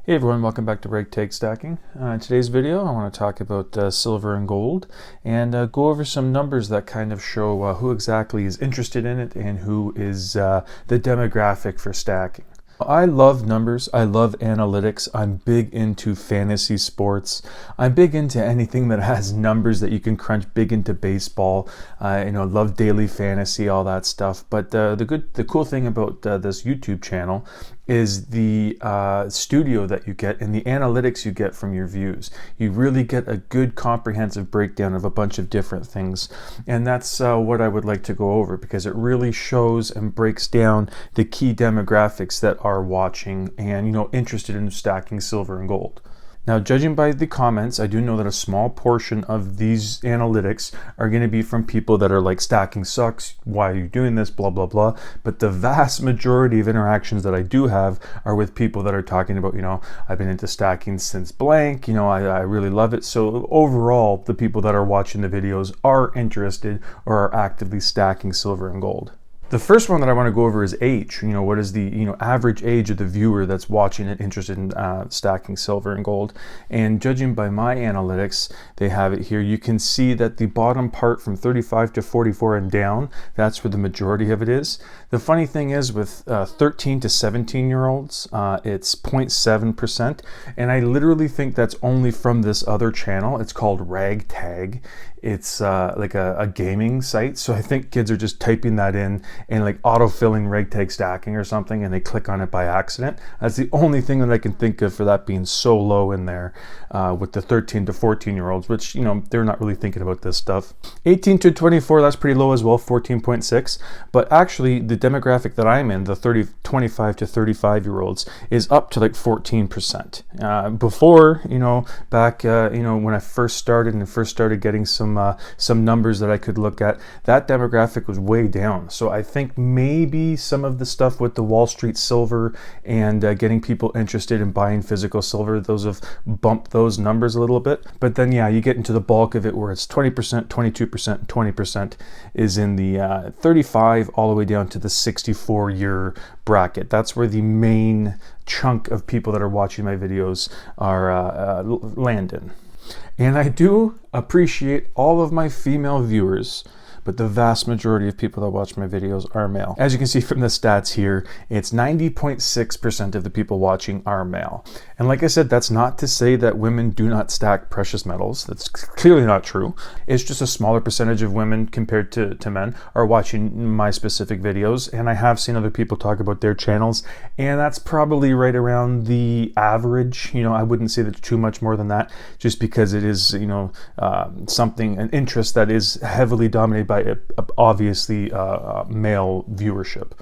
Hey everyone, welcome back to Ragtag Stacking. In today's video I want to talk about silver and gold and go over some numbers that kind of show who exactly is interested in it and who is the demographic for stacking. I love numbers, I love analytics, I'm big into fantasy sports, I'm big into anything that has numbers that you can crunch, big into baseball, love daily fantasy, all that stuff. But the cool thing about this YouTube channel is the studio that you get and the analytics you get from your views. You really get a good comprehensive breakdown of a bunch of different things, and that's what I would like to go over, because it really shows and breaks down the key demographics that are watching and interested in stacking silver and gold. Now, judging by the comments, I do know that a small portion of these analytics are going to be from people that are like, stacking sucks, why are you doing this, blah, blah, blah. But the vast majority of interactions that I do have are with people that are talking about, I've been into stacking since blank, I really love it. So overall, the people that are watching the videos are interested or are actively stacking silver and gold. The first one that I want to go over is age. What is the average age of the viewer that's watching and interested in stacking silver and gold? And judging by my analytics, they have it here. You can see that the bottom part from 35 to 44 and down, that's where the majority of it is. The funny thing is with 13 to 17 year olds, it's 0.7%. And I literally think that's only from this other channel. It's called Ragtag. It's like a gaming site. So I think kids are just typing that in and like auto-filling Ragtag stacking or something, and they click on it by accident. That's the only thing that I can think of for that being so low in there with the 13 to 14 year olds, which, they're not really thinking about this stuff. 18 to 24, that's pretty low as well, 14.6. But actually the demographic that I'm in, the 25 to 35 year olds, is up to like 14%. Before, back, when I first started getting some numbers that I could look at, that demographic was way down. So I think maybe some of the stuff with the Wall Street silver and getting people interested in buying physical silver, those have bumped those numbers a little bit. But then, yeah, you get into the bulk of it where it's 20%, 22%, 20% is in the 35 all the way down to the 64 year bracket. That's where the main chunk of people that are watching my videos are landing. And I do appreciate all of my female viewers, but the vast majority of people that watch my videos are male. As you can see from the stats here, it's 90.6% of the people watching are male. And like I said, that's not to say that women do not stack precious metals. That's clearly not true. It's just a smaller percentage of women compared to men are watching my specific videos. And I have seen other people talk about their channels, and that's probably right around the average. I wouldn't say that too much more than that, just because it is, an interest that is heavily dominated by obviously male viewership.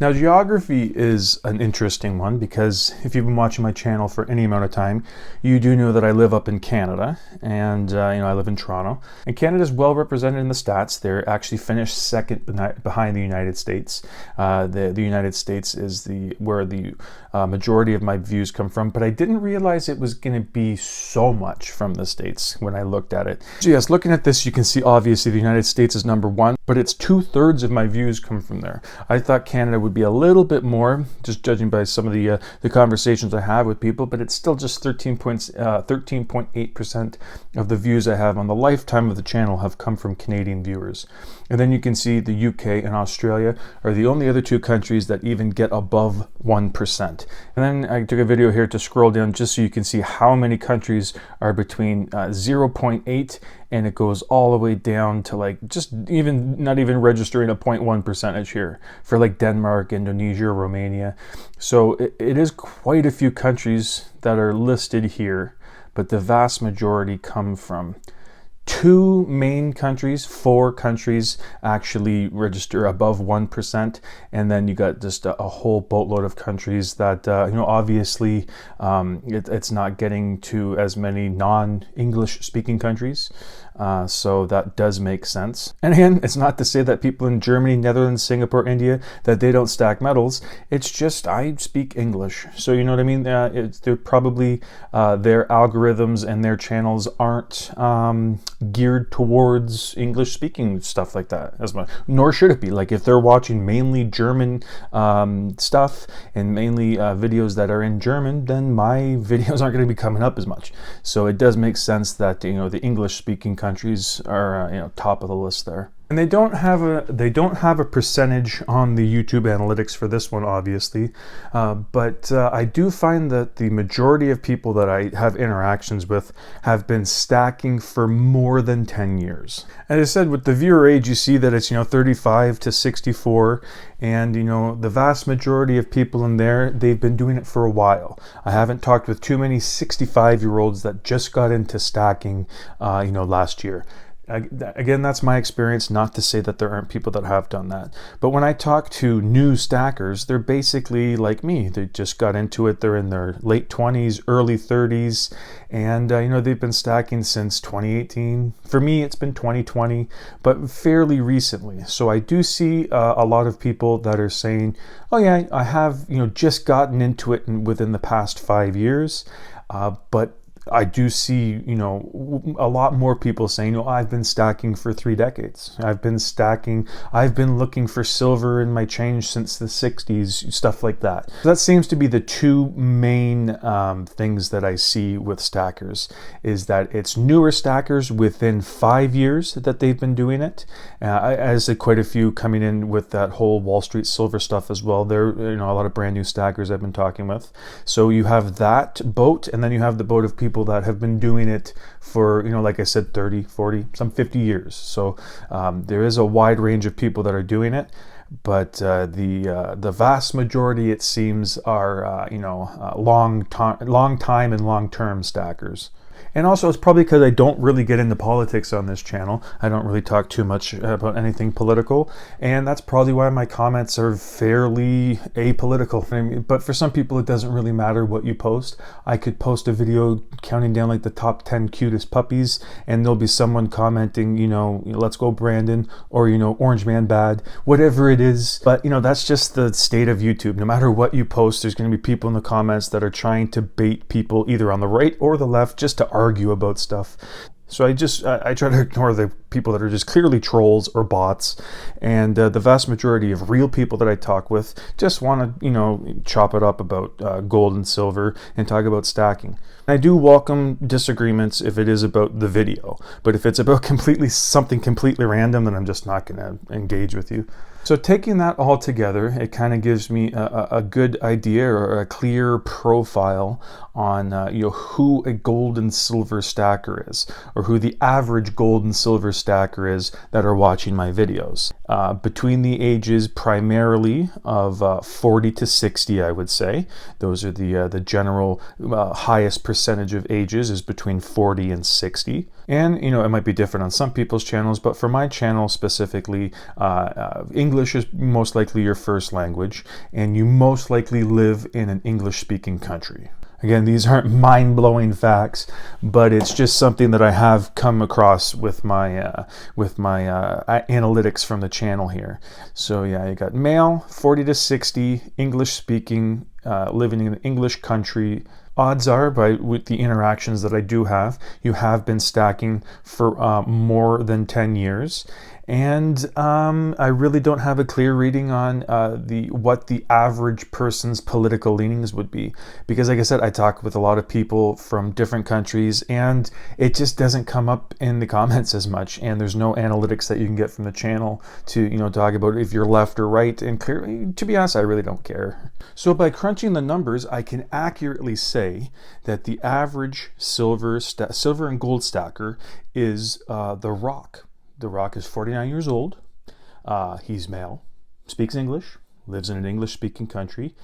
Now, geography is an interesting one, because if you've been watching my channel for any amount of time, you do know that I live up in Canada, and I live in Toronto. And Canada is well represented in the stats. They're actually finished second behind the United States. The United States is where the majority of my views come from, but I didn't realize it was going to be so much from the States when I looked at it. So yes, looking at this, you can see obviously the United States is number one, but it's 2/3 of my views come from there. I thought Canada would be a little bit more, just judging by some of the conversations I have with people, but it's still just 13.8% of the views I have on the lifetime of the channel have come from Canadian viewers. And then you can see the UK and Australia are the only other two countries that even get above 1%. And then I took a video here to scroll down just so you can see how many countries are between 0.8 and it goes all the way down to like not even registering a 0.1 percentage here for like Denmark, Indonesia, Romania. So it is quite a few countries that are listed here, but the vast majority come from two main countries. 4 countries actually register above 1%, and then you got just a whole boatload of countries that obviously it's not getting to as many non-English speaking countries. So that does make sense. And again, it's not to say that people in Germany, Netherlands, Singapore, India, that they don't stack metals. It's just I speak English. So you know what I mean? They're probably, their algorithms and their channels aren't geared towards English speaking stuff like that as much, nor should it be. Like if they're watching mainly German stuff and mainly videos that are in German, then my videos aren't going to be coming up as much. So it does make sense that, you know, the English speaking countries are, you know, top of the list there. And they don't have a percentage on the YouTube analytics for this one, obviously, but I do find that the majority of people that I have interactions with have been stacking for more than 10 years. As I said, with the viewer age, you see that it's, you know, 35 to 64, and you know, the vast majority of people in there, they've been doing it for a while. I haven't talked with too many 65-year-olds that just got into stacking, you know, last year. Again, that's my experience, not to say that there aren't people that have done that. But when I talk to new stackers, they're basically like me. They just got into it. They're in their late 20s, early 30s, and you know, they've been stacking since 2018. For me, it's been 2020, but fairly recently. So I do see a lot of people that are saying, oh yeah, I have, you know, just gotten into it within the past 5 years, but I do see, you know, a lot more people saying, oh, I've been stacking for 3 decades. I've been stacking. I've been looking for silver in my change since the 60s, stuff like that. So that seems to be the two main things that I see with stackers, is that it's newer stackers within 5 years that they've been doing it. As quite a few coming in with that whole Wall Street silver stuff as well. There, you know, a lot of brand new stackers I've been talking with. So you have that boat, and then you have the boat of people that have been doing it for, you know, like I said, 30, 40, some 50 years. So there is a wide range of people that are doing it, but the vast majority, it seems, are you know, long time and long-term stackers. And also, it's probably because I don't really get into politics on this channel. I don't really talk too much about anything political, and that's probably why my comments are fairly apolitical. I mean, but for some people, it doesn't really matter what you post. I could post a video counting down like the top 10 cutest puppies, and there'll be someone commenting, you know, let's go Brandon, or, you know, Orange Man bad, whatever it is. But, you know, that's just the state of YouTube. No matter what you post, there's going to be people in the comments that are trying to bait people either on the right or the left just to argue about stuff. So I try to ignore the people that are just clearly trolls or bots, and the vast majority of real people that I talk with just want to, you know, chop it up about gold and silver and talk about stacking. I do welcome disagreements if it is about the video, but if it's about something completely random, then I'm just not going to engage with you. So taking that all together, it kind of gives me a good idea or a clear profile on you know, who a gold and silver stacker is, or who the average gold and silver stacker is that are watching my videos. Between the ages primarily of 40 to 60, I would say. Those are the general highest percentage of ages is between 40 and 60. And, you know, it might be different on some people's channels, but for my channel specifically, English is most likely your first language, and you most likely live in an English-speaking country. Again, these aren't mind-blowing facts, but it's just something that I have come across with my analytics from the channel here. So yeah, you got male, 40 to 60, English-speaking, living in an English country. Odds are, with the interactions that I do have, you have been stacking for more than 10 years. And I really don't have a clear reading on what the average person's political leanings would be. Because like I said, I talk with a lot of people from different countries, and it just doesn't come up in the comments as much. And there's no analytics that you can get from the channel to, you know, talk about if you're left or right. And clearly, to be honest, I really don't care. So by crunching the numbers, I can accurately say that the average silver and gold stacker is The Rock. The Rock is 49 years old. He's male, speaks English, lives in an English-speaking country.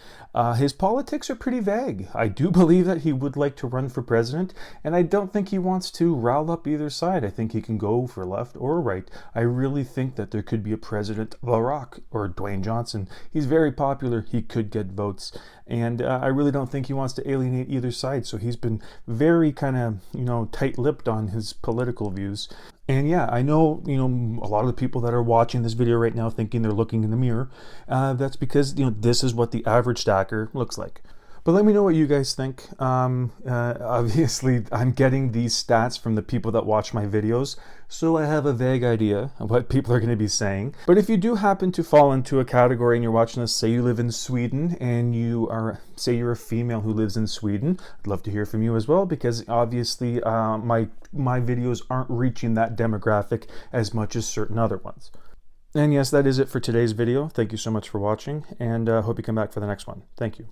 His politics are pretty vague. I do believe that he would like to run for president, and I don't think he wants to rile up either side. I think he can go for left or right. I really think that there could be a president, The Rock, or Dwayne Johnson. He's very popular. He could get votes. And I really don't think he wants to alienate either side. So he's been very kind of, tight-lipped on his political views. And yeah, I know, a lot of the people that are watching this video right now thinking they're looking in the mirror. That's because, this is what the average stacker looks like. But let me know what you guys think. Obviously, I'm getting these stats from the people that watch my videos, so I have a vague idea of what people are going to be saying. But if you do happen to fall into a category and you're watching this, say you live in Sweden and say you're a female who lives in Sweden, I'd love to hear from you as well, because obviously my videos aren't reaching that demographic as much as certain other ones. And yes, that is it for today's video. Thank you so much for watching, and hope you come back for the next one. Thank you.